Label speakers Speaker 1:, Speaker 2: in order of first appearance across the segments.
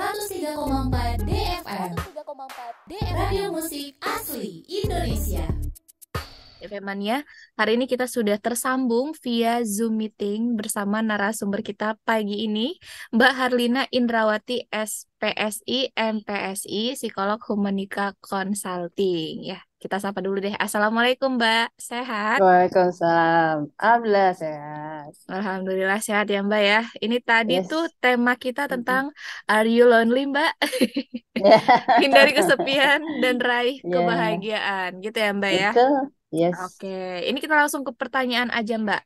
Speaker 1: 103,4 DFM Radio Musik Asli Indonesia.
Speaker 2: FM Mania, hari ini kita sudah tersambung via Zoom meeting bersama narasumber kita pagi ini, Mbak Harlina Indrawati, SPSI, MPSI, Psikolog Humanika Consulting. Ya, kita sapa dulu deh. Assalamualaikum Mbak, sehat?
Speaker 3: Waalaikumsalam. Alhamdulillah sehat.
Speaker 2: Alhamdulillah sehat ya Mbak ya. Ini tadi tuh
Speaker 3: Yes.
Speaker 2: tema kita
Speaker 3: Mm-mm.
Speaker 2: tentang Are you lonely Mbak? Hindari kesepian dan raih
Speaker 3: Ya,
Speaker 2: kebahagiaan, gitu ya Mbak ya.
Speaker 3: itu. Yes.
Speaker 2: Oke, ini kita langsung ke pertanyaan aja Mbak.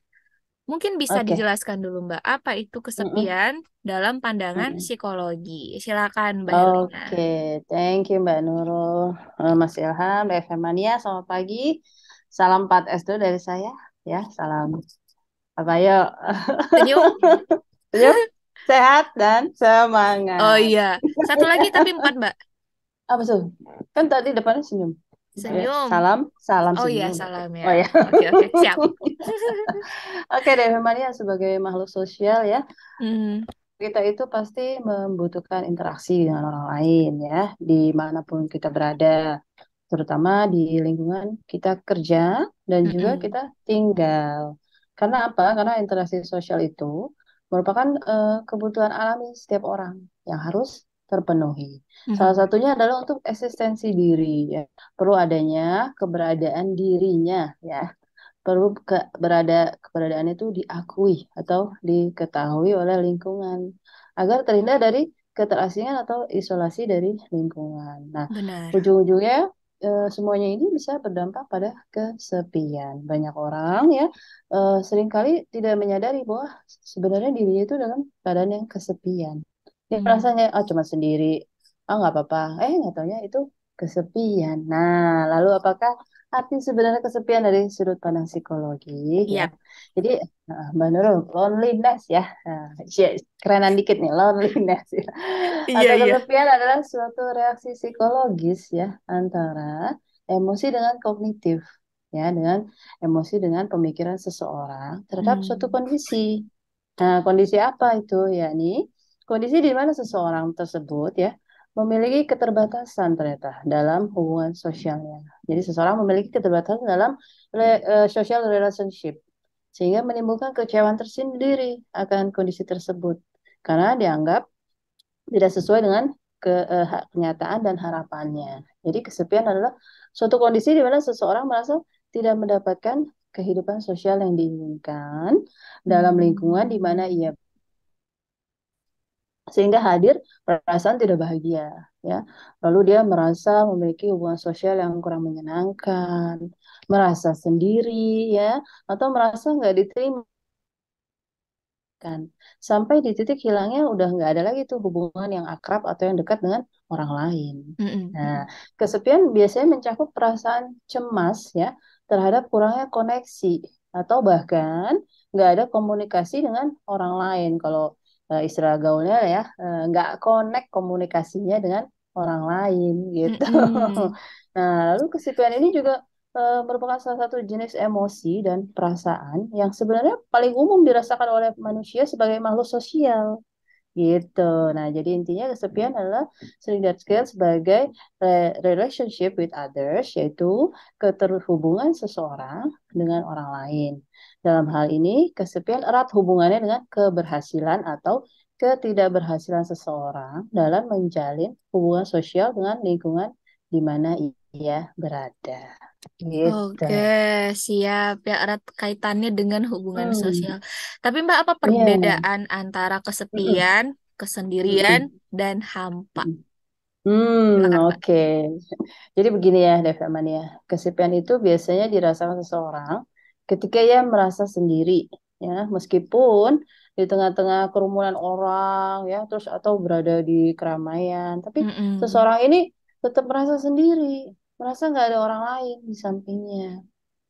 Speaker 2: Mungkin bisa
Speaker 3: Oke.
Speaker 2: dijelaskan dulu Mbak, apa itu
Speaker 3: Mm-mm.
Speaker 2: kesepian dalam pandangan
Speaker 3: Mm-mm.
Speaker 2: psikologi? Silakan Mbak Herlina.
Speaker 3: Oke, thank you Mbak Nurul. Mas Ilham, FM Mania, selamat pagi. Salam 4S dulu dari saya. Ya, salam. Apa yuk?
Speaker 2: Senyum?
Speaker 3: Senyum, sehat, dan
Speaker 2: Oh
Speaker 3: semangat.
Speaker 2: iya, satu lagi tapi 4 Mbak.
Speaker 3: Apa tuh? Kan tadi depannya senyum.
Speaker 2: Senyum.
Speaker 3: Salam
Speaker 2: Oh iya,
Speaker 3: senyum.
Speaker 2: salam
Speaker 3: Oh
Speaker 2: ya.
Speaker 3: ya.
Speaker 2: Oke, siap.
Speaker 3: Oke deh, Mania sebagai makhluk sosial ya,
Speaker 2: Hmm,
Speaker 3: kita itu pasti membutuhkan interaksi dengan orang lain ya, dimanapun kita berada, terutama di lingkungan kita kerja dan juga
Speaker 2: mm-mm,
Speaker 3: kita tinggal. Karena apa? Karena interaksi sosial itu merupakan kebutuhan alami setiap orang yang harus terpenuhi. Salah
Speaker 2: mhm.
Speaker 3: satunya adalah untuk eksistensi diri ya. Perlu adanya keberadaan dirinya ya, perlu keberadaan itu diakui atau diketahui oleh lingkungan agar terhindar dari keterasingan atau isolasi dari lingkungan. Nah,
Speaker 2: Benar.
Speaker 3: ujung-ujungnya semuanya ini bisa berdampak pada kesepian. Banyak orang ya seringkali tidak menyadari bahwa sebenarnya dirinya itu dalam keadaan yang kesepian. Dia
Speaker 2: Hmm.
Speaker 3: rasanya cuma sendiri, nggak apa-apa. Nggak taunya itu kesepian. Nah, lalu apakah arti sebenarnya kesepian dari sudut pandang psikologi ya?
Speaker 2: Yap.
Speaker 3: Jadi Mbak Nurul, loneliness ya, kerenan dikit nih, loneliness ya.
Speaker 2: Iya,
Speaker 3: Atau
Speaker 2: iya.
Speaker 3: kesepian adalah suatu reaksi psikologis ya antara emosi dengan kognitif ya, dengan emosi dengan pemikiran seseorang terhadap suatu
Speaker 2: Hmm.
Speaker 3: kondisi. Nah, kondisi apa itu? Yakni kondisi di mana seseorang tersebut ya memiliki keterbatasan ternyata dalam hubungan sosialnya. Jadi seseorang memiliki keterbatasan dalam social relationship sehingga menimbulkan kecewaan tersendiri akan kondisi tersebut karena dianggap tidak sesuai dengan kenyataan dan harapannya. Jadi kesepian adalah suatu kondisi di mana seseorang merasa tidak mendapatkan kehidupan sosial yang diinginkan dalam lingkungan di mana ia, sehingga hadir perasaan tidak bahagia ya. Lalu dia merasa memiliki hubungan sosial yang kurang menyenangkan, merasa sendiri ya, atau merasa nggak diterima kan. Sampai di titik hilangnya udah nggak ada lagi tuh hubungan yang akrab atau yang dekat dengan orang lain.
Speaker 2: Mm-mm,
Speaker 3: Nah,
Speaker 2: mm-mm.
Speaker 3: kesepian biasanya mencakup perasaan cemas ya terhadap kurangnya koneksi atau bahkan nggak ada komunikasi dengan orang lain. Kalau istilah gaulnya ya, nggak connect komunikasinya dengan orang lain gitu.
Speaker 2: Mm-mm.
Speaker 3: Nah, lalu kesepian ini juga merupakan salah satu jenis emosi dan perasaan yang sebenarnya paling umum dirasakan oleh manusia sebagai makhluk sosial gitu. Nah, jadi intinya kesepian adalah sering disebut sebagai relationship with others, yaitu keterhubungan seseorang dengan orang lain. Dalam hal ini, kesepian erat hubungannya dengan keberhasilan atau ketidakberhasilan seseorang dalam menjalin hubungan sosial dengan lingkungan di mana ia berada. Gitu.
Speaker 2: Oke, siap. Ya, erat kaitannya dengan hubungan
Speaker 3: Hmm,
Speaker 2: sosial. Tapi Mbak, apa
Speaker 3: iya.
Speaker 2: perbedaan antara
Speaker 3: Mm-mm.
Speaker 2: kesepian, kesendirian,
Speaker 3: Mm-mm.
Speaker 2: dan hampa? Silakan Mbak.
Speaker 3: Oke. Jadi begini ya, Deveman ya. Kesepian itu biasanya dirasakan seseorang ketika ia merasa sendiri, ya, meskipun di tengah-tengah kerumunan orang, ya, terus atau berada di keramaian, tapi
Speaker 2: Mm-mm.
Speaker 3: seseorang ini tetap merasa sendiri, merasa nggak ada orang lain di sampingnya,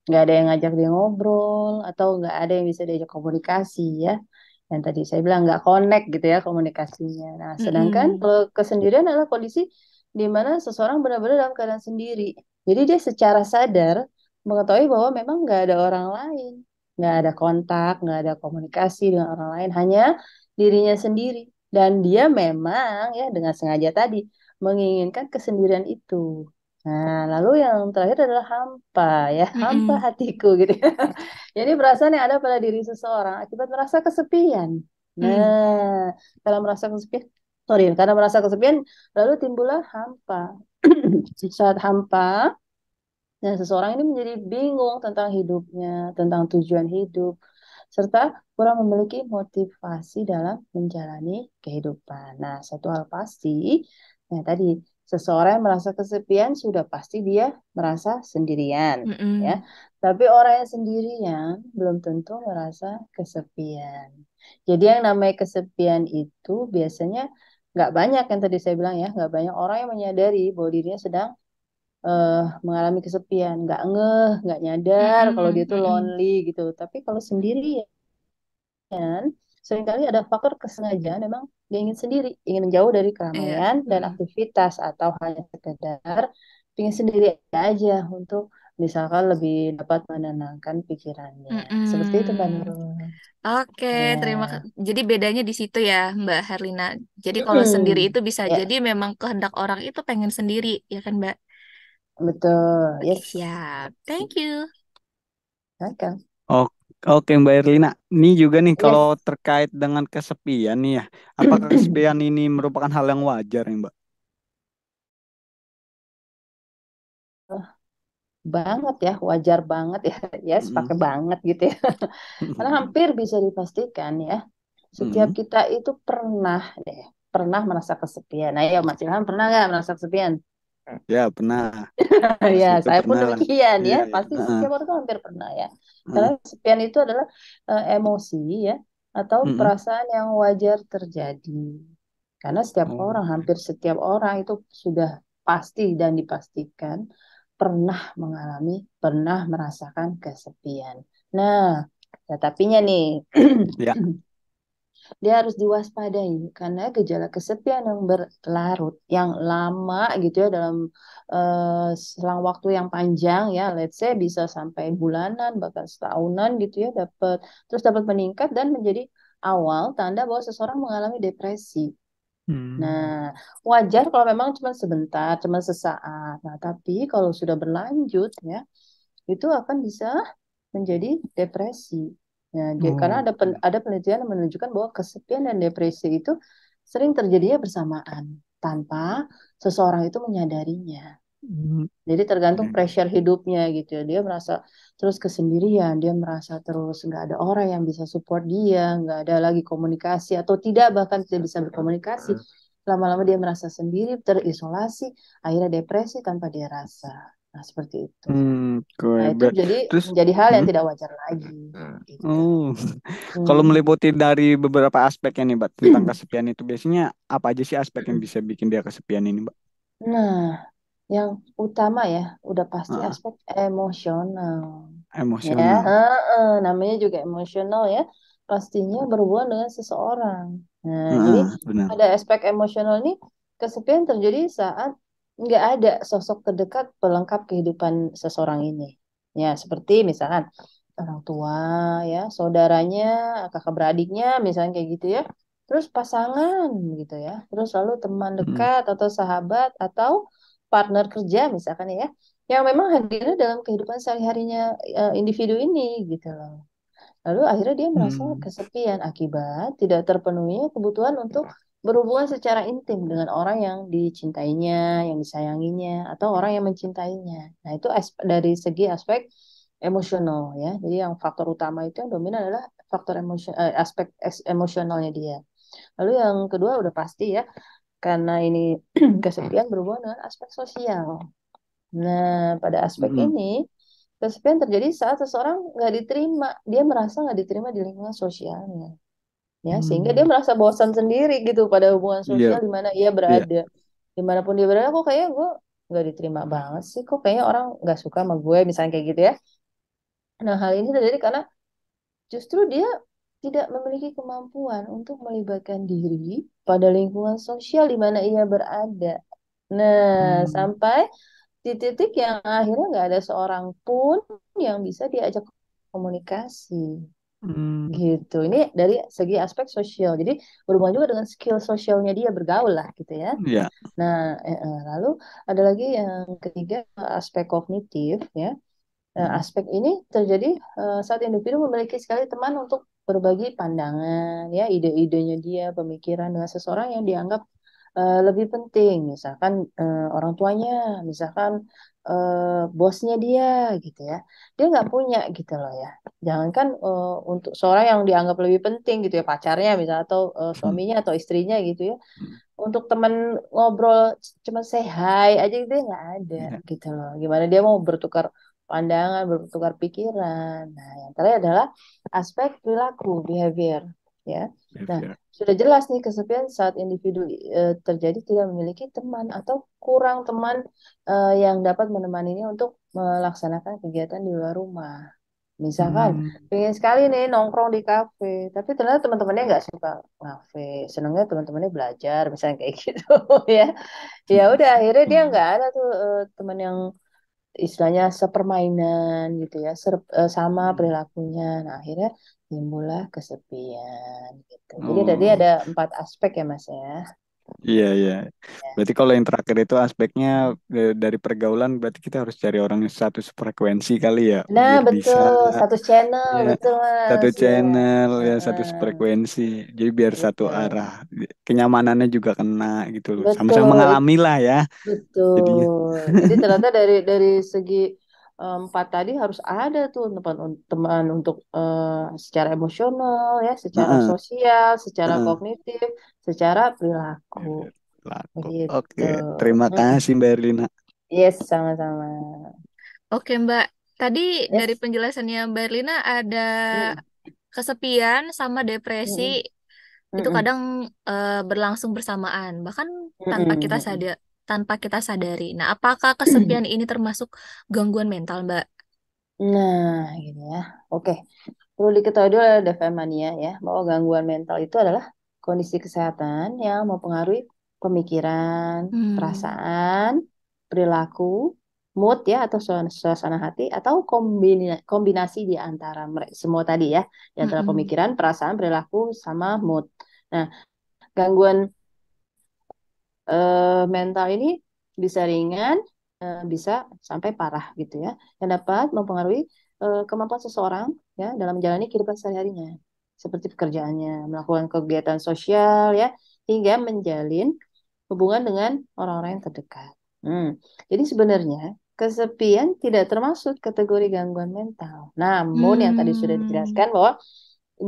Speaker 3: nggak ada yang ngajak dia ngobrol, atau nggak ada yang bisa diajak komunikasi, ya. Yang tadi saya bilang nggak connect gitu ya komunikasinya. Nah, sedangkan
Speaker 2: Mm-mm.
Speaker 3: kalau kesendirian adalah kondisi di mana seseorang benar-benar dalam keadaan sendiri. Jadi dia secara sadar mengetahui bahwa memang nggak ada orang lain, nggak ada kontak, nggak ada komunikasi dengan orang lain, hanya dirinya sendiri Dan dia memang ya dengan sengaja tadi menginginkan kesendirian itu. Nah, lalu yang terakhir adalah hampa ya, hampa
Speaker 2: Mm-mm.
Speaker 3: hatiku gitu. Jadi perasaan yang ada pada diri seseorang akibat merasa kesepian.
Speaker 2: Mm.
Speaker 3: Nah, kalau merasa kesepian, sorry, karena merasa kesepian, lalu timbullah hampa. Saat hampa, nah, seseorang ini menjadi bingung tentang hidupnya, tentang tujuan hidup, serta kurang memiliki motivasi dalam menjalani kehidupan. Nah, satu hal pasti, ya tadi, seseorang yang merasa kesepian sudah pasti dia merasa sendirian, ya.
Speaker 2: Mm-mm.
Speaker 3: Tapi orang yang sendirian belum tentu merasa kesepian. Jadi yang namanya kesepian itu biasanya nggak banyak yang tadi saya bilang ya, nggak banyak orang yang menyadari bahwa dirinya sedang mengalami kesepian, nggak ngeh, nggak nyadar kalau dia
Speaker 2: Mm-mm.
Speaker 3: tuh
Speaker 2: Mm-mm.
Speaker 3: lonely gitu. Tapi kalau sendirian, seringkali ada faktor kesengajaan memang dia ingin sendiri, ingin menjauh dari
Speaker 2: Iya.
Speaker 3: keramaian dan
Speaker 2: Mm-mm.
Speaker 3: aktivitas atau hanya sekedar ingin sendiri aja untuk misalkan lebih dapat menenangkan pikirannya. Seperti itu Mbak
Speaker 2: Mm-mm.
Speaker 3: Nurul.
Speaker 2: Oke,
Speaker 3: Ya,
Speaker 2: Jadi bedanya di situ ya, Mbak Herlina. Jadi kalau sendiri itu bisa
Speaker 3: ya
Speaker 2: jadi memang kehendak orang itu pengen sendiri, ya kan, Mbak?
Speaker 3: betul.
Speaker 2: Oke,
Speaker 3: Yes.
Speaker 2: siap. Thank you.
Speaker 3: Oke.
Speaker 4: O- Oke Mbak Erlina, ini juga nih kalau
Speaker 3: Yes.
Speaker 4: terkait dengan kesepian nih ya, apakah kesepian ini merupakan hal yang wajar ya Mbak?
Speaker 3: Banget ya, wajar banget ya, yes,
Speaker 4: Mm,
Speaker 3: pakai banget gitu ya. Karena hampir bisa dipastikan ya, setiap
Speaker 4: mm.
Speaker 3: kita itu pernah deh, pernah merasa kesepian. Nah ya, Mas Ilham pernah nggak merasa kesepian?
Speaker 4: Ya pernah,
Speaker 3: Ya,
Speaker 4: pasti itu
Speaker 3: saya pun
Speaker 4: pernah lah.
Speaker 3: demikian ya,
Speaker 4: Iya, iya.
Speaker 3: pasti
Speaker 4: Heeh,
Speaker 3: setiap orang tuh hampir pernah ya. Karena
Speaker 4: heeh.
Speaker 3: kesepian itu adalah emosi ya, atau
Speaker 4: Mm-mm.
Speaker 3: perasaan yang wajar terjadi. Karena setiap
Speaker 4: Oh,
Speaker 3: orang, hampir setiap orang itu sudah pasti dan dipastikan pernah mengalami, pernah merasakan kesepian. Nah, tapinya nih,
Speaker 4: ya.
Speaker 3: dia harus diwaspadai karena gejala kesepian yang berlarut, yang lama gitu ya dalam selang waktu yang panjang ya, let's say bisa sampai bulanan bahkan setahunan gitu ya dapat meningkat dan menjadi awal tanda bahwa seseorang mengalami depresi.
Speaker 4: Hmm.
Speaker 3: Nah, wajar kalau memang cuma sebentar, cuma sesaat. Nah, tapi kalau sudah berlanjut ya, itu akan bisa menjadi depresi. Nah, karena
Speaker 4: Oh, oke.
Speaker 3: ada penelitian yang menunjukkan bahwa kesepian dan depresi itu sering terjadinya bersamaan tanpa seseorang itu menyadarinya.
Speaker 4: Mm,
Speaker 3: Jadi tergantung
Speaker 4: oke.
Speaker 3: pressure hidupnya gitu ya. Dia merasa terus kesendirian, dia merasa terus nggak ada orang yang bisa support dia, nggak ada lagi komunikasi atau tidak bahkan tidak bisa berkomunikasi. Lama-lama dia merasa sendiri, terisolasi, akhirnya depresi tanpa dia rasa. Nah, seperti itu.
Speaker 4: Oke.
Speaker 3: Nah, itu jadi
Speaker 4: Terus,
Speaker 3: menjadi hal yang
Speaker 4: hmm?
Speaker 3: tidak wajar lagi. Gitu.
Speaker 4: Oh, kalau
Speaker 3: Hmm.
Speaker 4: meliputi dari beberapa aspek ini, Mbak, tentang kesepian itu biasanya apa aja sih aspek yang bisa bikin dia kesepian ini, Mbak?
Speaker 3: Nah, yang utama ya, udah pasti
Speaker 4: Heeh,
Speaker 3: aspek emosional. Ya,
Speaker 4: emosional.
Speaker 3: namanya juga emosional ya, pastinya berhubungan dengan seseorang. Nah, jadi
Speaker 4: Heeh, benar.
Speaker 3: ada aspek emosional nih, kesepian terjadi saat nggak ada sosok terdekat pelengkap kehidupan seseorang ini. Ya, seperti misalkan orang tua, ya, saudaranya, kakak beradiknya, misalnya kayak gitu ya. Terus pasangan gitu ya. Terus lalu teman
Speaker 4: Mm,
Speaker 3: dekat atau sahabat atau partner kerja misalkan ya, yang memang hadirnya dalam kehidupan sehari-harinya individu ini gitu loh. Lalu akhirnya dia merasa
Speaker 4: mm,
Speaker 3: kesepian akibat tidak terpenuhinya kebutuhan untuk berhubungan secara intim dengan orang yang dicintainya, yang disayanginya, atau orang yang mencintainya. Nah, itu dari segi aspek emosional ya. Jadi yang faktor utama itu yang dominan adalah faktor aspek emosionalnya dia. Lalu yang kedua udah pasti ya, karena ini kesepian berhubungan dengan aspek sosial. Nah, pada aspek
Speaker 4: mm,
Speaker 3: ini, kesepian terjadi saat seseorang nggak diterima. Dia merasa nggak diterima di lingkungan sosialnya. Ya, sehingga dia
Speaker 4: mm.
Speaker 3: merasa bosan sendiri gitu pada hubungan
Speaker 4: Iya,
Speaker 3: sosial di mana ia
Speaker 4: iya.
Speaker 3: berada. Dimanapun dia berada, kok kayaknya gue nggak diterima banget sih. Kok kayaknya orang nggak suka sama gue, misalnya kayak gitu ya. Nah, hal ini terjadi karena justru dia tidak memiliki kemampuan untuk melibatkan diri pada lingkungan sosial di mana ia berada. Nah,
Speaker 4: Mm,
Speaker 3: sampai di titik yang akhirnya nggak ada seorang pun yang bisa diajak komunikasi.
Speaker 4: Hmm,
Speaker 3: gitu. Ini dari segi aspek sosial. Jadi berhubungan juga dengan skill sosialnya dia bergaul lah gitu ya.
Speaker 4: ya.
Speaker 3: Nah, lalu ada lagi yang ketiga aspek kognitif ya. Nah,
Speaker 4: Hmm.
Speaker 3: aspek ini terjadi saat individu memiliki sekali teman untuk berbagi pandangan, ya, ide-idenya dia, pemikiran dengan seseorang yang dianggap lebih penting, misalkan orang tuanya, misalkan bosnya dia, gitu ya. Dia nggak punya gitu loh ya. Jangankan untuk seorang yang dianggap lebih penting gitu ya, pacarnya misalnya atau suaminya atau istrinya gitu ya. Untuk teman ngobrol cuma say hi aja dia nggak ada
Speaker 4: Ya,
Speaker 3: gitu loh. Gimana dia mau bertukar pandangan, bertukar pikiran. Nah, yang terakhir adalah aspek perilaku, behavior, ya. Nah,
Speaker 4: behavior.
Speaker 3: sudah jelas nih kesepian saat individu terjadi tidak memiliki teman atau kurang teman yang dapat menemaninya untuk melaksanakan kegiatan di luar rumah. Misalkan
Speaker 4: Hmm.
Speaker 3: pengen sekali nih nongkrong di kafe, tapi ternyata teman-temannya nggak suka kafe, senangnya teman-temannya belajar, misalnya kayak gitu ya. Ya udah akhirnya dia nggak ada tuh teman yang istilahnya sepermainan gitu ya, sama perilakunya. Nah akhirnya timbullah kesepian gitu. Jadi tadi
Speaker 4: Oh.
Speaker 3: ada 4 aspek ya Mas ya.
Speaker 4: Iya, iya. Berarti kalau yang terakhir itu aspeknya dari pergaulan, berarti kita harus cari orang yang satu frekuensi kali ya,
Speaker 3: Nah
Speaker 4: biar bisa
Speaker 3: betul, satu channel,
Speaker 4: ya
Speaker 3: betul
Speaker 4: satu
Speaker 3: Mas ya.
Speaker 4: channel ya satu
Speaker 3: Heeh,
Speaker 4: frekuensi. Jadi biar satu
Speaker 3: betul.
Speaker 4: arah, kenyamanannya juga kena gitu loh. Sama-sama
Speaker 3: Betul,
Speaker 4: mengalami lah ya. Jadinya.
Speaker 3: betul. Jadi ternyata dari segi 4 tadi harus ada tuh teman teman untuk secara emosional ya, secara
Speaker 4: Heeh,
Speaker 3: sosial, secara
Speaker 4: heeh.
Speaker 3: kognitif, secara perilaku.
Speaker 4: Ya, biar laku.
Speaker 3: Begitu.
Speaker 4: Oke, terima
Speaker 3: Mm-mm.
Speaker 4: kasih Mbak Erlina.
Speaker 3: Yes, sama-sama.
Speaker 2: Oke, Mbak. Tadi dari
Speaker 3: Yes.
Speaker 2: penjelasannya Mbak Erlina ada
Speaker 3: Mm,
Speaker 2: kesepian sama depresi
Speaker 3: mm,
Speaker 2: itu
Speaker 3: mm,
Speaker 2: kadang berlangsung bersamaan, bahkan
Speaker 3: mm,
Speaker 2: tanpa
Speaker 3: mm,
Speaker 2: kita
Speaker 3: mm, mm.
Speaker 2: sadar, tanpa kita sadari. Nah, apakah kesepian ini termasuk gangguan mental, Mbak?
Speaker 3: Nah, gini ya. Oke, perlu diketahui dulu oleh Devamania ya, bahwa gangguan mental itu adalah kondisi kesehatan yang mempengaruhi pemikiran,
Speaker 2: Hmm.
Speaker 3: perasaan, perilaku, mood ya atau suasana hati atau kombinasi di antara mereka semua tadi ya, di antara
Speaker 2: Mm-mm.
Speaker 3: pemikiran, perasaan, perilaku sama mood. Nah, gangguan mental ini bisa ringan, bisa sampai parah gitu ya, yang dapat mempengaruhi kemampuan seseorang ya dalam menjalani kehidupan sehari-harinya, seperti pekerjaannya, melakukan kegiatan sosial ya, hingga menjalin hubungan dengan orang-orang yang terdekat. Hmm. Jadi sebenarnya kesepian tidak termasuk kategori gangguan mental. Namun yang tadi sudah
Speaker 2: Hmm.
Speaker 3: dijelaskan bahwa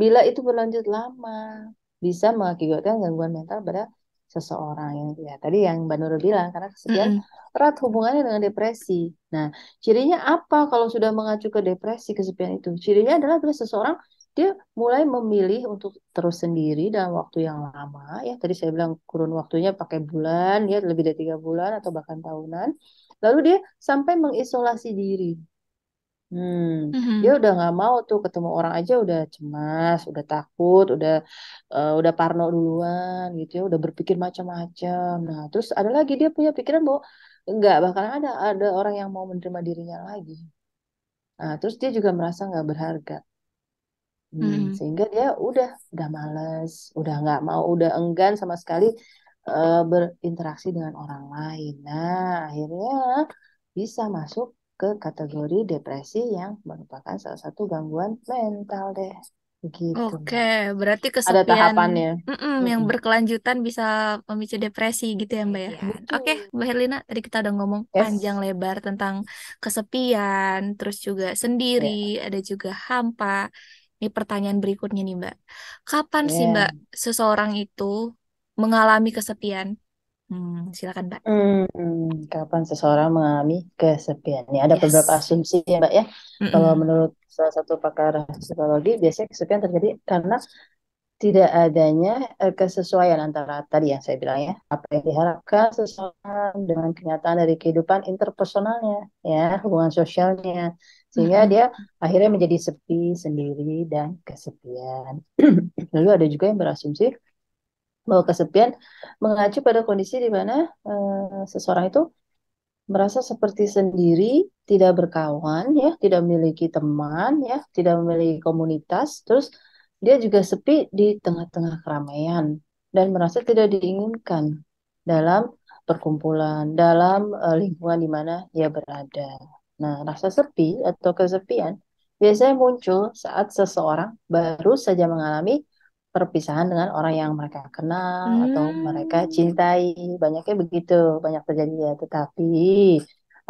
Speaker 3: bila itu berlanjut lama, bisa mengakibatkan gangguan mental pada seseorang yang ya tadi yang Mbak Nurul bilang karena kesepian
Speaker 2: Mm-mm.
Speaker 3: erat hubungannya dengan depresi. Nah, cirinya apa kalau sudah mengacu ke depresi kesepian itu? Cirinya adalah bila seseorang dia mulai memilih untuk terus sendiri dalam waktu yang lama ya. Tadi saya bilang kurun waktunya pakai bulan ya lebih dari 3 bulan atau bahkan tahunan. Lalu dia sampai mengisolasi diri. Dia
Speaker 2: Mhm.
Speaker 3: udah nggak mau tuh ketemu orang aja udah cemas, udah takut, udah parno duluan gitu ya, udah berpikir macam-macam. Nah, terus ada lagi dia punya pikiran bahwa nggak bakalan ada orang yang mau menerima dirinya lagi. Nah, terus dia juga merasa nggak berharga.
Speaker 2: Mhm.
Speaker 3: Sehingga dia udah males, udah nggak mau, udah enggan sama sekali berinteraksi dengan orang lain. Nah, akhirnya bisa masuk ke kategori depresi yang merupakan salah satu gangguan mental deh. Begitu,
Speaker 2: Oke,
Speaker 3: Mbak.
Speaker 2: berarti
Speaker 3: Ada
Speaker 2: kesepian
Speaker 3: tahapannya.
Speaker 2: yang
Speaker 3: Mm-mm.
Speaker 2: berkelanjutan bisa memicu depresi gitu ya, Mbak ya. Oke,
Speaker 3: Betul.
Speaker 2: Mbak Herlina, tadi kita udah ngomong panjang
Speaker 3: Yes.
Speaker 2: lebar tentang kesepian, terus juga sendiri,
Speaker 3: Ya.
Speaker 2: ada juga hampa. Ini pertanyaan berikutnya nih, Mbak. Kapan sih, Mbak,
Speaker 3: Ya.
Speaker 2: seseorang itu mengalami kesepian? Silakan, Mbak.
Speaker 3: Kapan seseorang mengalami kesepian? Ini ada beberapa
Speaker 2: Yes.
Speaker 3: asumsi ya, Mbak ya. Kalau
Speaker 2: Mm-mm.
Speaker 3: menurut salah satu pakar psikologi, biasanya kesepian terjadi karena tidak adanya kesesuaian antara tadi yang saya bilang ya, apa yang diharapkan seseorang dengan kenyataan dari kehidupan interpersonalnya, ya, hubungan sosialnya, sehingga
Speaker 2: Mm-mm.
Speaker 3: dia akhirnya menjadi sepi, sendiri, dan kesepian. Lalu ada juga yang berasumsi bahwa kesepian mengacu pada kondisi di mana seseorang itu merasa seperti sendiri, tidak berkawan, ya, tidak memiliki teman, ya, tidak memiliki komunitas, terus dia juga sepi di tengah-tengah keramaian dan merasa tidak diinginkan dalam perkumpulan, dalam lingkungan di mana ia berada. Nah, rasa sepi atau kesepian biasanya muncul saat seseorang baru saja mengalami perpisahan dengan orang yang mereka kenal atau mereka
Speaker 2: Hmm.
Speaker 3: cintai. Banyaknya begitu, banyak terjadi ya. Tetapi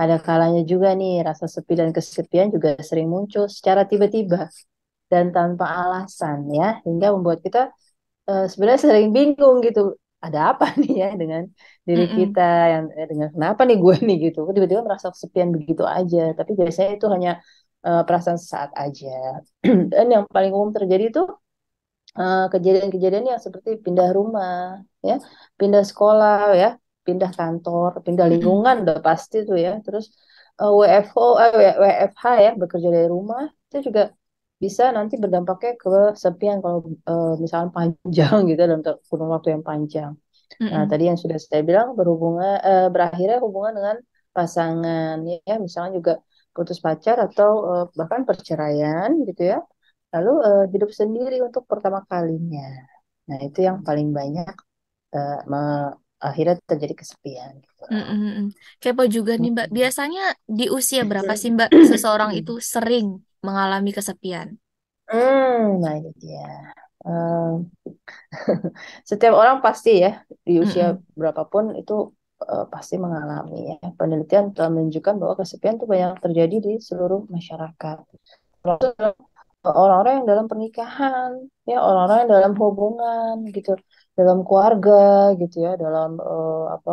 Speaker 3: ada kalanya juga nih rasa sepi dan kesepian juga sering muncul secara tiba-tiba dan tanpa alasan ya, hingga membuat kita sebenarnya sering bingung gitu. Ada apa nih ya dengan diri
Speaker 2: Mm-mm.
Speaker 3: kita yang dengan kenapa nih gue nih gitu. Tiba-tiba merasa kesepian begitu aja. Tapi biasanya itu hanya perasaan sesaat aja. Dan yang paling umum terjadi itu kejadian-kejadian yang seperti pindah rumah, ya, pindah sekolah, ya, pindah kantor, pindah
Speaker 2: Mm-mm.
Speaker 3: lingkungan udah pasti tuh ya. Terus WFO, WFH ya, bekerja dari rumah itu juga bisa nanti berdampaknya ke kesepian kalau misalnya panjang gitu dalam kurun waktu yang panjang. Nah,
Speaker 2: Mm-mm.
Speaker 3: tadi yang sudah saya bilang berakhirnya hubungan dengan pasangan ya, misalnya juga putus pacar atau bahkan perceraian gitu ya. Lalu hidup sendiri untuk pertama kalinya. Nah, itu yang paling banyak akhirnya terjadi kesepian gitu.
Speaker 2: Mm-mm. Kepo juga nih Mbak. Biasanya di usia berapa sih Mbak seseorang itu sering mengalami kesepian?
Speaker 3: Nah ini dia. Eh, Setiap orang pasti ya di usia
Speaker 2: Mm-mm.
Speaker 3: berapapun itu pasti mengalami ya. Penelitian telah menunjukkan bahwa kesepian itu banyak terjadi di seluruh masyarakat. Orang-orang yang dalam pernikahan, ya orang-orang yang dalam hubungan gitu, dalam keluarga gitu ya, dalam apa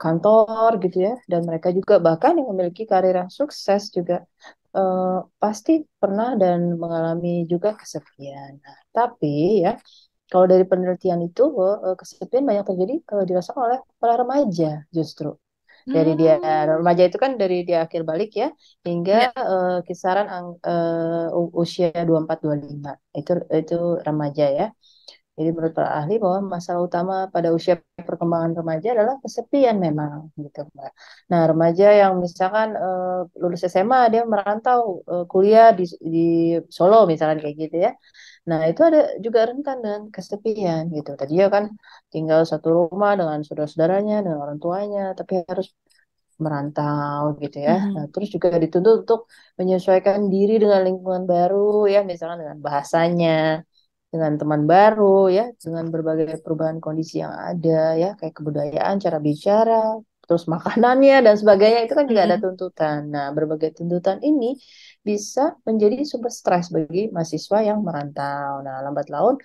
Speaker 3: kantor gitu ya, dan mereka juga bahkan yang memiliki karir yang sukses juga pasti pernah dan mengalami juga kesepian. Nah, tapi ya kalau dari penelitian itu kesepian banyak terjadi kalau dirasakan oleh para remaja justru. Dari dia
Speaker 2: Hmm.
Speaker 3: remaja itu kan dari dia akhir balik ya hingga
Speaker 2: Ya.
Speaker 3: kisaran usia 24-25 itu remaja ya. Jadi menurut para ahli bahwa masalah utama pada usia perkembangan remaja adalah kesepian memang gitu Mbak. Nah, remaja yang misalkan lulus SMA dia merantau kuliah di Solo misalkan kayak gitu ya. Nah, itu ada juga rentan dengan kesepian gitu. Tadi ya kan tinggal satu rumah dengan saudara-saudaranya, dengan orang tuanya, tapi harus merantau gitu ya. Nah,
Speaker 2: Mhm.
Speaker 3: terus juga dituntut untuk menyesuaikan diri dengan lingkungan baru ya, misalkan dengan bahasanya, dengan teman baru ya, dengan berbagai perubahan kondisi yang ada ya, kayak kebudayaan, cara bicara, terus makanannya dan sebagainya itu kan juga ada
Speaker 2: Mhm.
Speaker 3: tuntutan. Nah, berbagai tuntutan ini bisa menjadi sumber stres bagi mahasiswa yang merantau. Nah, lambat laun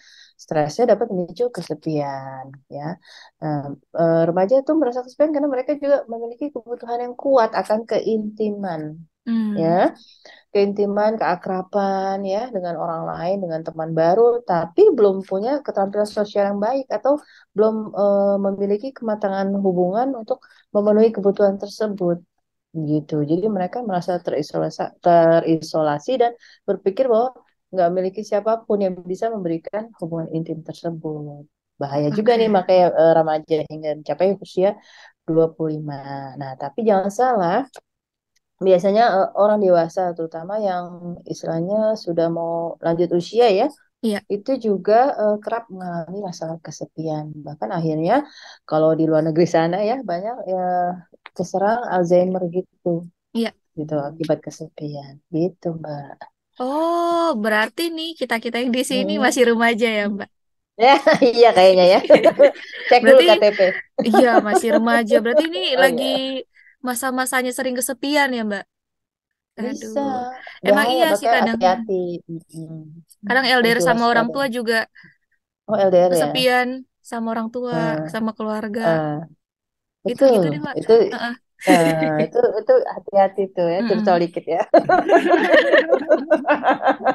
Speaker 3: stresnya dapat memicu kesepian ya. Nah, remaja itu merasa kesepian karena mereka juga memiliki kebutuhan yang kuat akan keintiman ya,
Speaker 2: Hmm.
Speaker 3: keintiman, keakraban ya dengan orang lain, dengan teman baru, tapi belum punya keterampilan sosial yang baik atau belum memiliki kematangan hubungan untuk memenuhi kebutuhan tersebut gitu. Jadi mereka merasa terisolasi dan berpikir bahwa nggak memiliki siapapun yang bisa memberikan hubungan intim tersebut. Bahaya juga nih
Speaker 2: Oke.
Speaker 3: makanya remaja hingga mencapai usia 25. Nah, tapi jangan salah, biasanya orang dewasa terutama yang istilahnya sudah mau lanjut usia ya,
Speaker 2: Iya.
Speaker 3: itu juga kerap mengalami masalah kesepian. Bahkan akhirnya kalau di luar negeri sana ya banyak ya keserang Alzheimer gitu,
Speaker 2: Iya.
Speaker 3: gitu akibat kesepian. Gitu, Mbak.
Speaker 2: Oh, berarti nih kita-kita yang di sini
Speaker 3: Mm-mm.
Speaker 2: masih remaja ya, Mbak?
Speaker 3: Ya, iya kayaknya ya. Cek dulu
Speaker 2: Berarti
Speaker 3: KTP.
Speaker 2: iya masih remaja. Berarti ini
Speaker 3: Oh
Speaker 2: lagi
Speaker 3: iya,
Speaker 2: masa-masanya sering kesepian ya, Mbak?
Speaker 3: bisa.
Speaker 2: Aduh. Emang
Speaker 3: Bahaya,
Speaker 2: iya sih
Speaker 3: makanya
Speaker 2: kadang
Speaker 3: hati-hati. Mm-mm.
Speaker 2: kadang LDR
Speaker 3: Itu
Speaker 2: sama orang
Speaker 3: waspada.
Speaker 2: tua juga
Speaker 3: Oh, LDR ya.
Speaker 2: kesepian sama orang tua,
Speaker 3: Eh,
Speaker 2: sama keluarga.
Speaker 3: eh,
Speaker 2: Gitu-gitu
Speaker 3: betul.
Speaker 2: deh, Mbak.
Speaker 3: Itu
Speaker 2: Heeh.
Speaker 3: itu hati-hati tuh ya, curcol
Speaker 2: Mm-mm.
Speaker 3: dikit ya.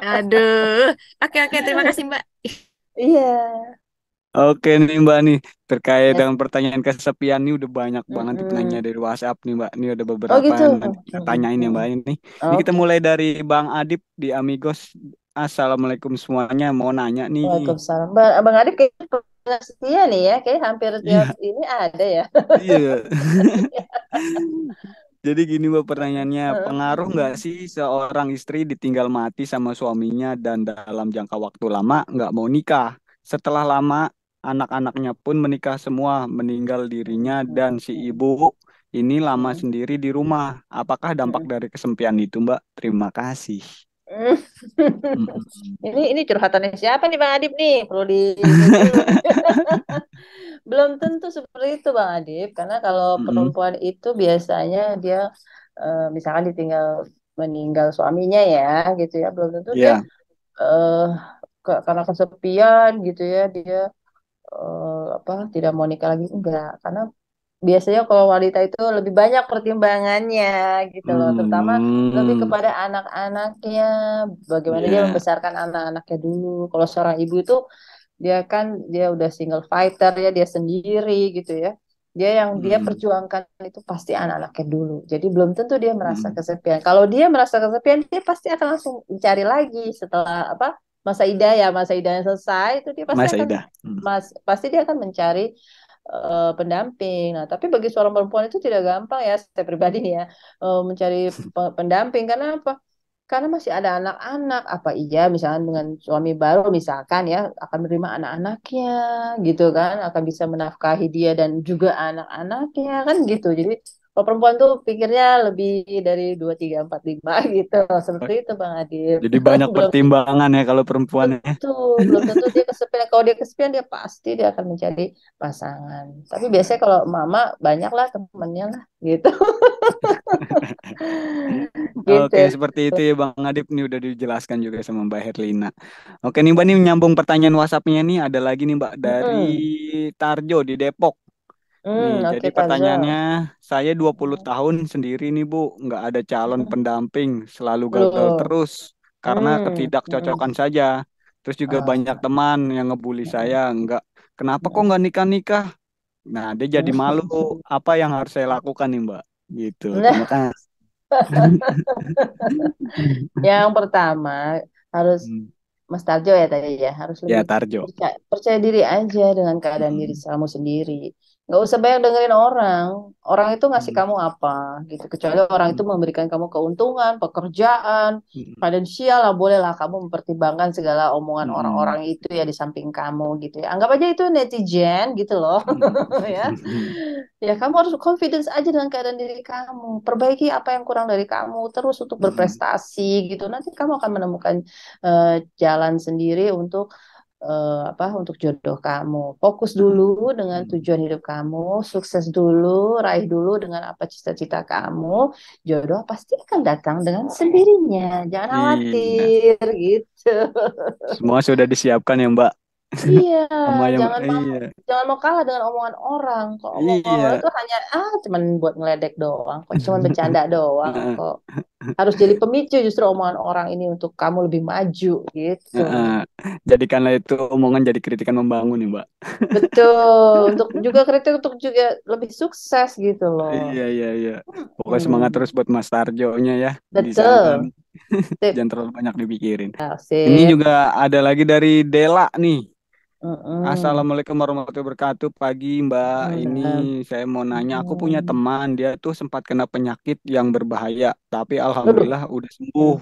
Speaker 2: Aduh. Oke, oke, terima kasih, Mbak.
Speaker 3: Iya.
Speaker 4: Oke nih Mbak nih, terkait
Speaker 3: Ya.
Speaker 4: dengan pertanyaan kesepian nih udah banyak banget nanya
Speaker 3: Mm-mm.
Speaker 4: dari WhatsApp nih Mbak. Ini ada
Speaker 3: Oh
Speaker 4: beberapa
Speaker 3: gitu.
Speaker 4: yang nanti kita
Speaker 3: Mm-mm.
Speaker 4: tanyain ya
Speaker 3: Mm-mm.
Speaker 4: Mbak ini. Ini kita
Speaker 3: Oke.
Speaker 4: mulai dari Bang Adip di Amigos. Assalamualaikum semuanya, mau nanya nih.
Speaker 3: Waalaikumsalam. Bang Adip kayaknya pendengar setia nih ya. Kayak hampir tiap
Speaker 4: Iya,
Speaker 3: ini ada ya.
Speaker 4: iya. Jadi gini Mbak pertanyaannya, pengaruh nggak sih seorang istri ditinggal mati sama suaminya dan dalam jangka waktu lama nggak mau nikah? Setelah lama, anak-anaknya pun menikah semua, meninggal dirinya dan si ibu ini lama sendiri di rumah. Apakah dampak dari kesempian itu Mbak? Terima kasih. Mm-mm.
Speaker 3: Ini curhatannya siapa nih Bang Adip nih? Perlu di ini dulu. Belum tentu seperti itu Bang Adip, karena kalau
Speaker 4: Mm-mm.
Speaker 3: perempuan itu biasanya dia misalkan ditinggal meninggal suaminya ya gitu ya, belum tentu dia
Speaker 4: Iya.
Speaker 3: eh karena kesepian gitu ya dia apa tidak mau nikah lagi, enggak, karena biasanya kalau wanita itu lebih banyak pertimbangannya gitu loh, terutama lebih
Speaker 4: Hmm.
Speaker 3: kepada anak-anaknya, bagaimana dia
Speaker 4: Iya.
Speaker 3: membesarkan anak-anaknya dulu. Kalau seorang ibu itu dia kan dia udah single fighter ya, dia sendiri gitu ya. Dia
Speaker 4: Mm-mm.
Speaker 3: perjuangkan itu pasti anak-anaknya dulu. Jadi belum tentu dia merasa
Speaker 4: Mm-mm.
Speaker 3: kesepian. Kalau dia merasa kesepian, dia pasti akan langsung mencari lagi setelah apa masa idahnya selesai itu dia pasti
Speaker 4: Mas
Speaker 3: akan
Speaker 4: Aida. Mm.
Speaker 3: pasti dia akan mencari pendamping. Nah, tapi bagi seorang perempuan itu tidak gampang ya, saya pribadi nih ya, mencari pendamping. Karena apa? Karena masih ada anak-anak. Apa iya misalkan dengan suami baru misalkan ya akan menerima anak-anaknya gitu kan, akan bisa menafkahi dia dan juga anak-anaknya kan gitu. Jadi kalau perempuan tuh pikirnya lebih dari 2 3 4 5 gitu. Seperti itu Bang Adib.
Speaker 4: Jadi banyak
Speaker 3: Belum
Speaker 4: pertimbangan ya kalau perempuan ya.
Speaker 3: belum tentu dia kesepian. Kalau dia kesepian dia pasti dia akan mencari pasangan. Tapi biasanya kalau mama banyak lah temennya lah gitu.
Speaker 4: Oke,
Speaker 3: Gitu.
Speaker 4: seperti itu ya Bang Adip nih udah dijelaskan juga sama Mbak Herlina. Oke nih Mbak nih nyambung pertanyaan WhatsApp-nya nih ada lagi nih Mbak dari
Speaker 3: Mm-mm.
Speaker 4: Tarjo di Depok. Nih, jadi
Speaker 3: Oke,
Speaker 4: pertanyaannya
Speaker 3: Taza.
Speaker 4: saya 20 tahun sendiri nih Bu, nggak ada calon
Speaker 3: Mm.
Speaker 4: pendamping, selalu gagal
Speaker 3: Loh.
Speaker 4: terus karena
Speaker 3: Mm.
Speaker 4: ketidakcocokan saja. Terus juga banyak
Speaker 3: Ah.
Speaker 4: teman yang ngebully saya, nggak kenapa kok
Speaker 3: Mm.
Speaker 4: nggak nikah-nikah? Nah, dia jadi malu.
Speaker 3: Mm.
Speaker 4: Apa yang harus saya lakukan nih Mbak? Gitu. Terima
Speaker 3: Nah,
Speaker 4: kasih.
Speaker 3: yang pertama harus
Speaker 4: Hmm.
Speaker 3: Mas Tarjo ya tadi ya, harus
Speaker 4: Ya,
Speaker 3: lebih
Speaker 4: Tarjo.
Speaker 3: percaya diri aja dengan keadaan diri
Speaker 4: Hmm.
Speaker 3: kamu sendiri. Nggak usah banyak dengerin orang. Orang itu ngasih
Speaker 4: Hmm.
Speaker 3: kamu apa gitu. Kecuali orang itu
Speaker 4: Hmm.
Speaker 3: memberikan kamu keuntungan, pekerjaan, finansial lah, bolehlah kamu mempertimbangkan segala omongan
Speaker 4: Hmm.
Speaker 3: orang-orang itu ya di samping kamu gitu ya. Anggap aja itu netizen gitu loh. Ya.
Speaker 4: Hmm.
Speaker 3: Ya, kamu harus confidence aja dengan keadaan diri kamu. Perbaiki apa yang kurang dari kamu terus untuk
Speaker 4: Hmm.
Speaker 3: berprestasi gitu. Nanti kamu akan menemukan eh, jalan sendiri untuk apa untuk jodoh kamu. Fokus dulu dengan
Speaker 4: Hmm.
Speaker 3: tujuan hidup kamu, sukses dulu, raih dulu dengan apa cita-cita kamu. Jodoh pasti akan datang dengan sendirinya. Jangan
Speaker 4: Iya,
Speaker 3: khawatir gitu.
Speaker 4: semua sudah disiapkan ya Mbak.
Speaker 3: Iya,
Speaker 4: Sama yang
Speaker 3: jangan mau
Speaker 4: iya.
Speaker 3: jangan mau kalah dengan omongan orang. Kok omongan orang
Speaker 4: Iya.
Speaker 3: itu hanya cuman buat ngeledek doang, kok cuman bercanda doang kok. Harus jadi pemicu justru omongan orang ini untuk kamu lebih maju gitu.
Speaker 4: Heeh. Jadikanlah itu omongan jadi kritikan membangun nih, Mbak.
Speaker 3: Betul, untuk juga kritik untuk juga lebih sukses gitu loh.
Speaker 4: Iya, iya, iya. Pokoknya semangat terus
Speaker 3: Hmm,
Speaker 4: buat Mas Tarjonya ya di sana
Speaker 3: betul.
Speaker 4: nih.
Speaker 3: Sip.
Speaker 4: Jangan terlalu banyak dipikirin.
Speaker 3: Ah,
Speaker 4: Ini
Speaker 3: sip.
Speaker 4: juga ada lagi dari Dela nih.
Speaker 3: Mm-mm.
Speaker 4: Assalamualaikum warahmatullahi wabarakatuh. Pagi Mbak. Ini
Speaker 3: Mm-mm.
Speaker 4: saya mau nanya, aku punya
Speaker 3: Mm-mm.
Speaker 4: teman, dia tuh sempat kena penyakit yang berbahaya, tapi
Speaker 3: Aduh.
Speaker 4: alhamdulillah udah sembuh.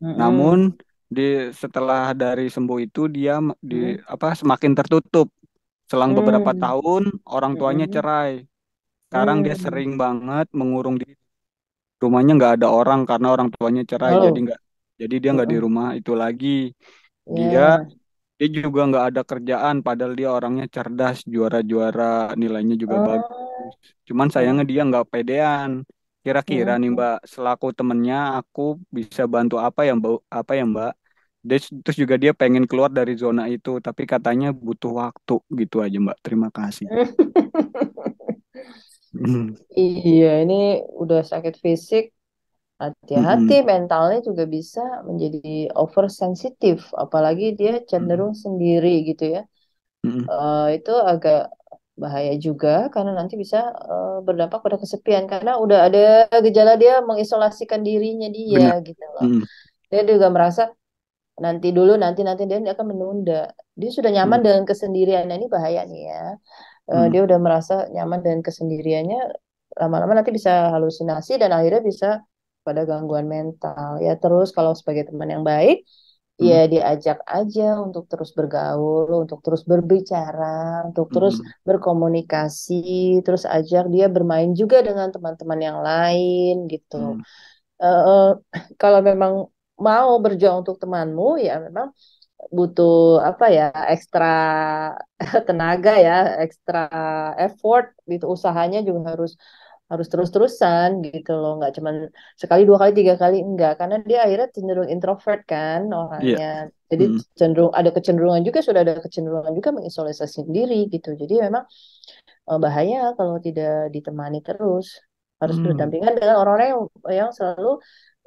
Speaker 3: Mm.
Speaker 4: Namun
Speaker 3: Mm-mm.
Speaker 4: di setelah dari sembuh itu dia di
Speaker 3: Mm-mm.
Speaker 4: apa semakin tertutup. Selang beberapa
Speaker 3: Mm.
Speaker 4: tahun orang tuanya
Speaker 3: Mm-mm.
Speaker 4: cerai. Sekarang dia
Speaker 3: Mm.
Speaker 4: sering banget mengurung di rumahnya nggak ada orang karena orang tuanya cerai.
Speaker 3: Halo.
Speaker 4: Jadi dia nggak di
Speaker 3: Mm-mm.
Speaker 4: rumah itu lagi. Dia
Speaker 3: Ya.
Speaker 4: dia juga nggak ada kerjaan padahal dia orangnya cerdas, juara-juara, nilainya juga
Speaker 3: Oh.
Speaker 4: bagus. Cuman sayangnya dia nggak pedean. Kira-kira nih
Speaker 3: Mm.
Speaker 4: Mbak, selaku temennya aku bisa bantu apa ya Mbak? Apa ya Mbak? Terus juga dia pengen keluar dari zona itu, tapi katanya butuh waktu gitu aja Mbak. Terima kasih.
Speaker 3: Iya, ini udah sakit fisik. Hati-hati,
Speaker 4: Mm-mm.
Speaker 3: mentalnya juga bisa menjadi oversensitif, apalagi dia
Speaker 4: Mm-mm.
Speaker 3: cenderung sendiri gitu ya.
Speaker 4: Mm-mm.
Speaker 3: Itu agak bahaya juga karena nanti bisa berdampak pada kesepian karena udah ada gejala dia mengisolasikan dirinya dia
Speaker 4: Benar.
Speaker 3: gitu loh.
Speaker 4: Mm-mm.
Speaker 3: Dia juga merasa nanti dulu, nanti dia akan menunda. Dia sudah nyaman
Speaker 4: Mm-mm.
Speaker 3: dengan kesendirian. Nah, ini bahaya nih ya.
Speaker 4: Mm-mm.
Speaker 3: Dia udah merasa nyaman dengan kesendiriannya, lama-lama nanti bisa halusinasi dan akhirnya bisa pada gangguan mental. Ya terus kalau sebagai teman yang baik,
Speaker 4: Hmm.
Speaker 3: ya diajak aja untuk terus bergaul, untuk terus berbicara, untuk terus
Speaker 4: Hmm.
Speaker 3: berkomunikasi, terus ajak dia bermain juga dengan teman-teman yang lain gitu.
Speaker 4: Hmm.
Speaker 3: Eh, kalau memang mau berjuang untuk temanmu, ya memang butuh apa ya, ekstra tenaga ya, ekstra effort gitu, usahanya juga harus harus terus-terusan gitu loh, nggak cuman sekali dua kali tiga kali, enggak, karena dia akhirnya cenderung introvert kan
Speaker 4: Iya.
Speaker 3: orangnya, jadi
Speaker 4: Hmm.
Speaker 3: cenderung ada kecenderungan juga, sudah ada kecenderungan juga mengisolasi diri gitu, jadi memang bahaya kalau tidak ditemani terus, harus
Speaker 4: Hmm.
Speaker 3: berdampingan dengan orang-orang yang selalu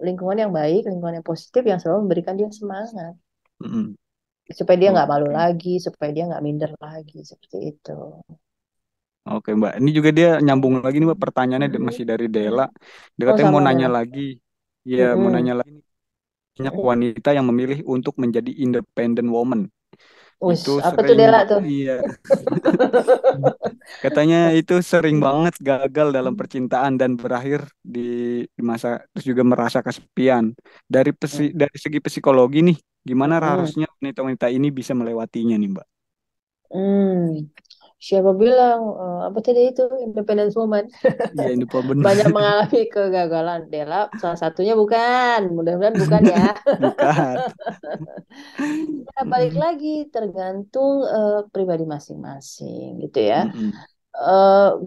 Speaker 3: lingkungan yang baik, lingkungan yang positif yang selalu memberikan dia semangat
Speaker 4: Hmm.
Speaker 3: supaya dia nggak malu
Speaker 4: Oke.
Speaker 3: lagi, supaya dia nggak minder lagi, seperti itu.
Speaker 4: Oke Mbak, ini juga dia nyambung lagi nih Mbak, pertanyaannya
Speaker 3: Mm-mm.
Speaker 4: masih dari Dela. Dia
Speaker 3: Oh
Speaker 4: katanya mau
Speaker 3: sama
Speaker 4: nanya
Speaker 3: Dela.
Speaker 4: lagi, ya mau
Speaker 3: Mm-mm.
Speaker 4: nanya lagi, banyak
Speaker 3: Mm-mm.
Speaker 4: wanita yang memilih untuk menjadi independent woman.
Speaker 3: Wis,
Speaker 4: Itu
Speaker 3: apa tuh
Speaker 4: sering,
Speaker 3: Dela tuh?
Speaker 4: iya, katanya itu sering banget gagal dalam percintaan dan berakhir di masa, terus juga merasa kesepian. Dari segi psikologi nih, gimana
Speaker 3: Mm-mm.
Speaker 4: harusnya wanita-wanita ini bisa melewatinya nih Mbak?
Speaker 3: Hmm. Siapa bilang apa tadi itu independent woman
Speaker 4: Iya, independen.
Speaker 3: banyak mengalami kegagalan? Dela salah satunya bukan, mudah-mudahan bukan ya.
Speaker 4: Bukan.
Speaker 3: Ya, balik
Speaker 4: Mm-mm.
Speaker 3: lagi tergantung pribadi masing-masing gitu ya.
Speaker 4: Mm-mm.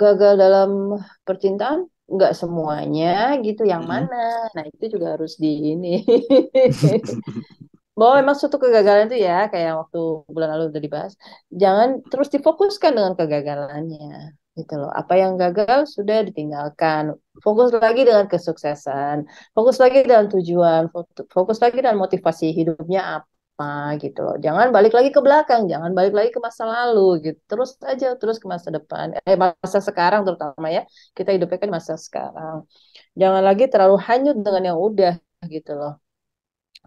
Speaker 3: Gagal dalam percintaan nggak semuanya gitu, yang
Speaker 4: Mm-mm.
Speaker 3: mana? Nah itu juga harus di ini. Bahwa memang suatu kegagalan itu ya, kayak waktu bulan lalu udah dibahas, jangan terus difokuskan dengan kegagalannya gitu loh. Apa yang gagal sudah ditinggalkan. Fokus lagi dengan kesuksesan, fokus lagi dengan tujuan, fokus lagi dengan motivasi hidupnya apa gitu loh. Jangan balik lagi ke belakang, jangan balik lagi ke masa lalu gitu. Terus aja terus ke masa depan. Masa sekarang terutama ya. Kita hidupnya kan masa sekarang. Jangan lagi terlalu hanyut dengan yang udah gitu loh.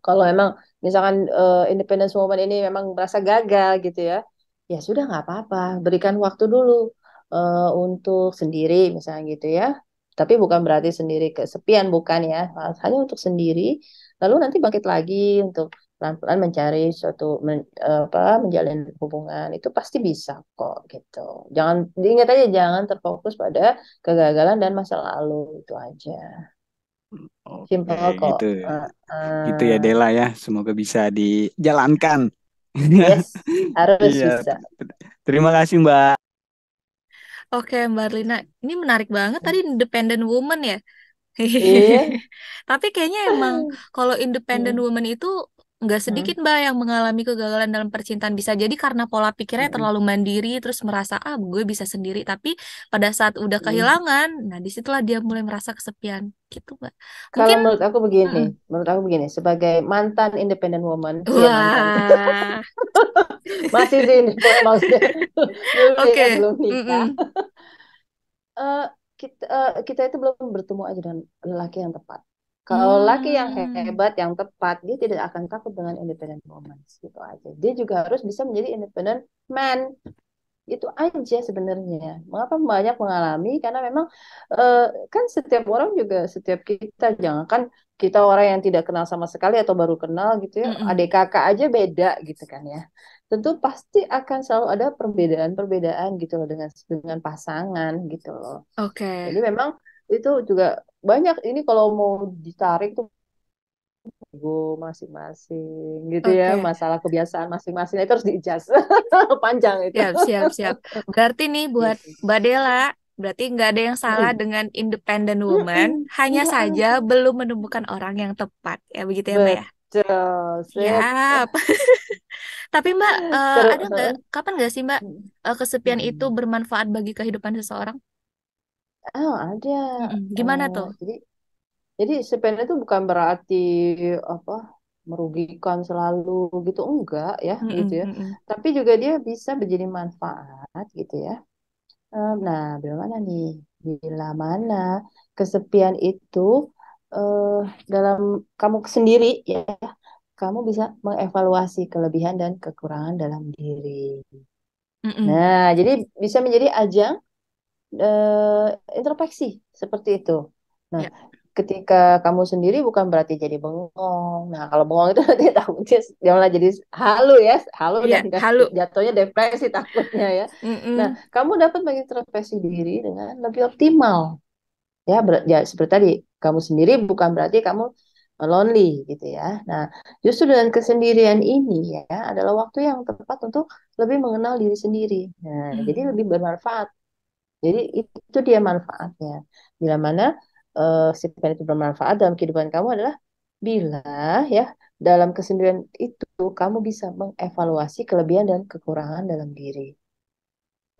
Speaker 3: Kalau emang misalkan independence woman ini memang merasa gagal gitu ya, ya sudah nggak apa-apa, berikan waktu dulu untuk sendiri misalnya gitu ya. Tapi bukan berarti sendiri kesepian, bukan ya, hanya untuk sendiri. Lalu nanti bangkit lagi untuk pelan-pelan mencari suatu apa, menjalin hubungan itu pasti bisa kok gitu. Jangan diingat aja, jangan terfokus pada kegagalan dan masa lalu itu aja.
Speaker 4: Oke,
Speaker 3: Simple kok.
Speaker 4: gitu. Gitu ya
Speaker 3: Uh,
Speaker 4: Dela ya. Semoga bisa dijalankan.
Speaker 3: Yes, harus
Speaker 4: Iya.
Speaker 3: bisa.
Speaker 4: Terima kasih Mbak.
Speaker 2: Oke, Mbak Lina, ini menarik banget tadi independent woman ya.
Speaker 3: Iya.
Speaker 2: Tapi kayaknya emang kalau independent
Speaker 3: Mm,
Speaker 2: woman itu nggak sedikit
Speaker 3: mm,
Speaker 2: Mbak yang mengalami kegagalan dalam percintaan. Bisa jadi karena pola pikirnya
Speaker 3: mm,
Speaker 2: terlalu mandiri, terus merasa ah gue bisa sendiri. Tapi pada saat udah
Speaker 3: mm.
Speaker 2: kehilangan, nah disitulah dia mulai merasa kesepian. Gitu Mbak.
Speaker 3: Kalau
Speaker 2: Mungkin, mm-mm.
Speaker 3: menurut aku begini, sebagai mantan independent woman, cie mantan,
Speaker 2: Wah,
Speaker 3: masih sih independent maksudnya dulu ya
Speaker 2: oke,
Speaker 3: sebelum nikah,
Speaker 2: mm-mm.
Speaker 3: eh, kita itu belum bertemu aja dengan lelaki yang tepat. Kalau laki yang
Speaker 2: Hmm,
Speaker 3: hebat, yang tepat, dia tidak akan takut dengan independent woman, gitu aja. Dia juga harus bisa menjadi independent man. Itu aja sebenarnya. Mengapa banyak mengalami? Karena memang eh, kan setiap orang juga, setiap kita, jangan kan kita orang yang tidak kenal sama sekali atau baru kenal gitu ya,
Speaker 2: mm-mm.
Speaker 3: adik kakak aja beda gitu kan ya. Tentu pasti akan selalu ada perbedaan-perbedaan gitu loh dengan pasangan gitu loh.
Speaker 2: Oke.
Speaker 3: Jadi memang itu juga banyak, ini kalau mau ditarik tuh ego masing-masing gitu ya,
Speaker 2: Oke,
Speaker 3: masalah kebiasaan masing-masing itu harus diijas panjang itu.
Speaker 2: siap, siap, siap. Berarti nih buat
Speaker 3: Gitu.
Speaker 2: Mbak Dela, berarti nggak ada yang salah
Speaker 3: Mm-mm.
Speaker 2: dengan independent woman,
Speaker 3: Mm-mm.
Speaker 2: hanya
Speaker 3: Nggak
Speaker 2: saja
Speaker 3: ada.
Speaker 2: belum menemukan orang yang tepat. Ya begitu ya Mbak ya?
Speaker 3: Betul, sip.
Speaker 2: Siap. Tapi Mbak, ada nggak,
Speaker 3: Terus,
Speaker 2: kapan nggak sih Mbak kesepian itu bermanfaat bagi kehidupan seseorang?
Speaker 3: oh ada.
Speaker 2: Mm-mm. Gimana tuh?
Speaker 3: Jadi, sebenarnya itu bukan berarti apa merugikan selalu gitu, enggak ya, gitu
Speaker 2: Mm-mm,
Speaker 3: ya.
Speaker 2: mm-mm.
Speaker 3: Tapi juga dia bisa menjadi manfaat gitu ya. Nah, bila mana nih? Bila mana kesepian itu eh, dalam kamu sendiri ya, kamu bisa mengevaluasi kelebihan dan kekurangan dalam diri.
Speaker 2: Mm-mm.
Speaker 3: Nah, jadi bisa menjadi ajang introspeksi seperti itu. Nah,
Speaker 2: Ya,
Speaker 3: ketika kamu sendiri bukan berarti jadi bengong. Nah, kalau bengong itu nanti takutnya dia malah jadi halu ya, halu
Speaker 2: iya,
Speaker 3: dan
Speaker 2: halu.
Speaker 3: jatuhnya depresi takutnya ya. Nah,
Speaker 2: Mm-mm.
Speaker 3: kamu dapat mengintrospeksi diri dengan lebih optimal. Ya, ya seperti tadi, kamu sendiri bukan berarti kamu lonely gitu ya. Nah, justru dengan kesendirian ini ya adalah waktu yang tepat untuk lebih mengenal diri sendiri. Nah, jadi lebih
Speaker 2: Mm.
Speaker 3: bermanfaat. Jadi itu dia manfaatnya. Bila mana sifat itu bermanfaat dalam kehidupan kamu adalah bila ya dalam kesendirian itu kamu bisa mengevaluasi kelebihan dan kekurangan dalam diri,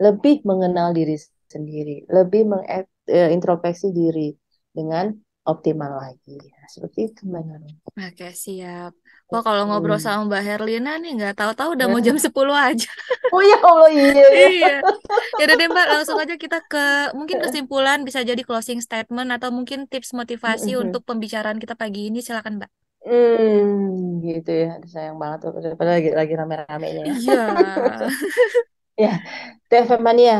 Speaker 3: lebih mengenal diri sendiri, lebih mengintrospeksi diri dengan optimal lagi. Nah, seperti itu Mbak Nurul.
Speaker 2: Oke, siap. Wah, kalau ngobrol
Speaker 3: Hmm.
Speaker 2: sama Mbak Herlina nih, nggak tahu-tahu udah mau jam 10 aja.
Speaker 3: Oh ya Allah iya ya.
Speaker 2: Iya. Ya udah deh Mbak, langsung aja kita ke mungkin kesimpulan, bisa jadi closing statement atau mungkin tips motivasi untuk pembicaraan kita pagi ini. Silakan Mbak.
Speaker 3: Gitu ya. Aduh, sayang banget tuh padahal lagi rame-ramenya ya.
Speaker 2: Iya.
Speaker 3: Ya, TFM Mania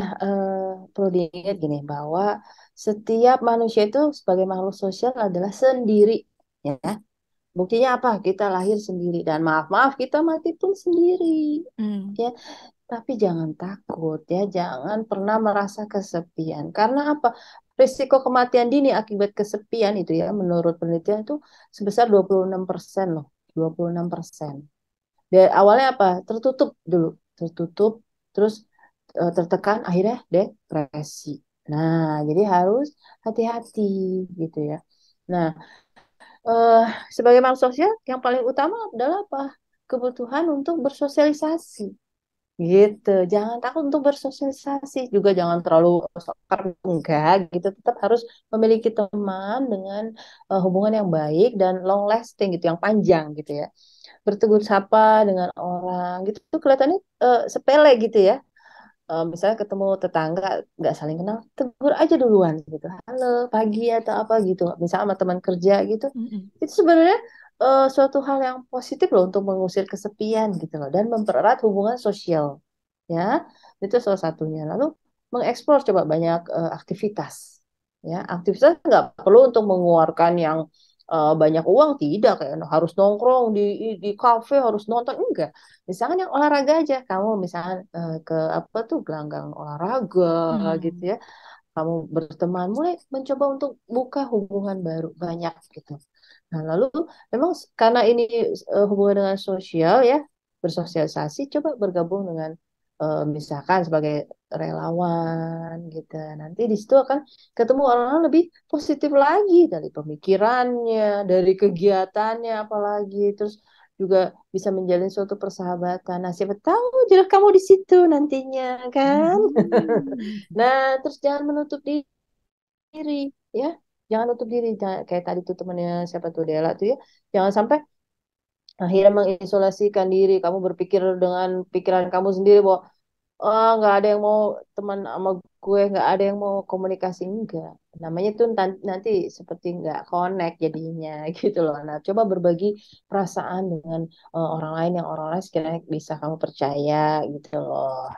Speaker 3: perlu diingat gini bahwa setiap manusia itu sebagai makhluk sosial adalah sendiri, ya. Buktinya apa? Kita lahir sendiri dan maaf-maaf kita mati pun sendiri,
Speaker 2: Hmm.
Speaker 3: ya. Tapi jangan takut, ya. Jangan pernah merasa kesepian. Karena apa? Risiko kematian dini akibat kesepian itu ya, menurut penelitian itu sebesar 26% loh, 26%. Dari awalnya apa? Tertutup dulu, tertutup, terus tertekan, akhirnya depresi. Nah, jadi harus hati-hati gitu ya. Nah, eh, sebagai makhluk sosial, yang paling utama adalah apa? Kebutuhan untuk bersosialisasi. Gitu, jangan takut untuk bersosialisasi, juga jangan terlalu sokar, enggak gitu, tetap harus memiliki teman dengan hubungan yang baik dan long lasting gitu, yang panjang gitu ya. Bertegur sapa dengan orang gitu tuh kelihatannya sepele gitu ya. Misalnya ketemu tetangga nggak saling kenal, tegur aja duluan gitu, halo pagi atau apa gitu, misalnya sama teman kerja gitu.
Speaker 2: Mm-mm.
Speaker 3: Itu sebenarnya suatu hal yang positif loh untuk mengusir kesepian gitu loh dan mempererat hubungan sosial ya. Itu salah satunya. Lalu mengeksplor coba banyak aktivitas ya. Aktivitas nggak perlu untuk mengeluarkan yang banyak uang, tidak kayak harus nongkrong di kafe, harus nonton, enggak. Misalkan yang olahraga aja, kamu misalkan ke apa tuh gelanggang olahraga gitu
Speaker 2: Hmm.
Speaker 3: ya, kamu berteman, mulai mencoba untuk buka hubungan baru banyak gitu. Nah, lalu memang karena ini hubungan dengan sosial ya, bersosialisasi, coba bergabung dengan misalkan sebagai relawan gitu. Nanti di situ akan ketemu orang-orang lebih positif lagi dari pemikirannya, dari kegiatannya apalagi, terus juga bisa menjalin suatu persahabatan. Nah, siapa tahu jodoh kamu di situ nantinya kan. Nah, terus jangan menutup diri ya. Jangan nutup diri. Kayak tadi tuh temennya siapa tuh Dela tuh ya. Jangan sampai akhirnya mengisolasikan diri. Kamu berpikir dengan pikiran kamu sendiri bahwa oh, nggak ada yang mau teman sama gue, nggak ada yang mau komunikasi, enggak. Namanya tuh nanti seperti nggak connect jadinya gitu loh. Nah, coba berbagi perasaan dengan orang lain, yang orang lain sekiranya bisa kamu percaya gitu loh.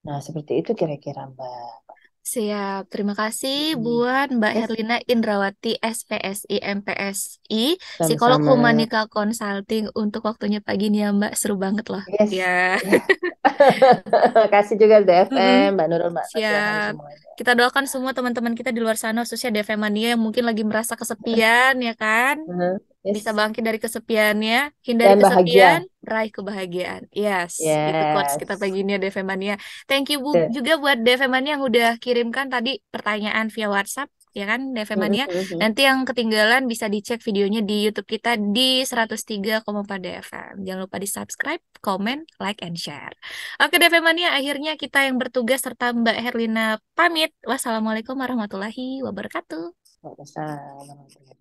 Speaker 3: Nah, seperti itu kira-kira Mbak.
Speaker 2: Siap, terima kasih
Speaker 3: Hmm.
Speaker 2: buat Mbak
Speaker 3: Yes,
Speaker 2: Herlina Indrawati SPSI MPSI, psikolog
Speaker 3: sama-sama.
Speaker 2: Humanika Consulting untuk waktunya pagi ini ya Mbak, seru banget loh.
Speaker 3: Yes.
Speaker 2: Ya,
Speaker 3: Ya. Kasih juga
Speaker 2: mm-mm.
Speaker 3: DFM, Mbak Nurul, Mbak Nurjahan
Speaker 2: Siap.
Speaker 3: semuanya.
Speaker 2: Kita doakan semua teman-teman kita di luar sana, khususnya DV Mania yang mungkin lagi merasa kesepian, ya kan? Bisa
Speaker 3: Yes.
Speaker 2: bangkit dari kesepiannya, hindari
Speaker 3: Dan
Speaker 2: kesepian,
Speaker 3: bahagia.
Speaker 2: raih kebahagiaan. Yes, itu quotes kita
Speaker 3: Yes.
Speaker 2: pagi ini ya DV Mania. Thank you
Speaker 3: Tuh.
Speaker 2: juga buat DV Mania yang udah kirimkan tadi pertanyaan via WhatsApp, ya kan DV Mania. Nanti yang ketinggalan bisa dicek videonya di YouTube kita di 103,4 DFM. Jangan lupa di subscribe, comment, like, and share. Oke DV Mania, akhirnya kita yang bertugas serta Mbak Herlina pamit. Wassalamualaikum warahmatullahi wabarakatuh.
Speaker 3: Waalaikumsalam.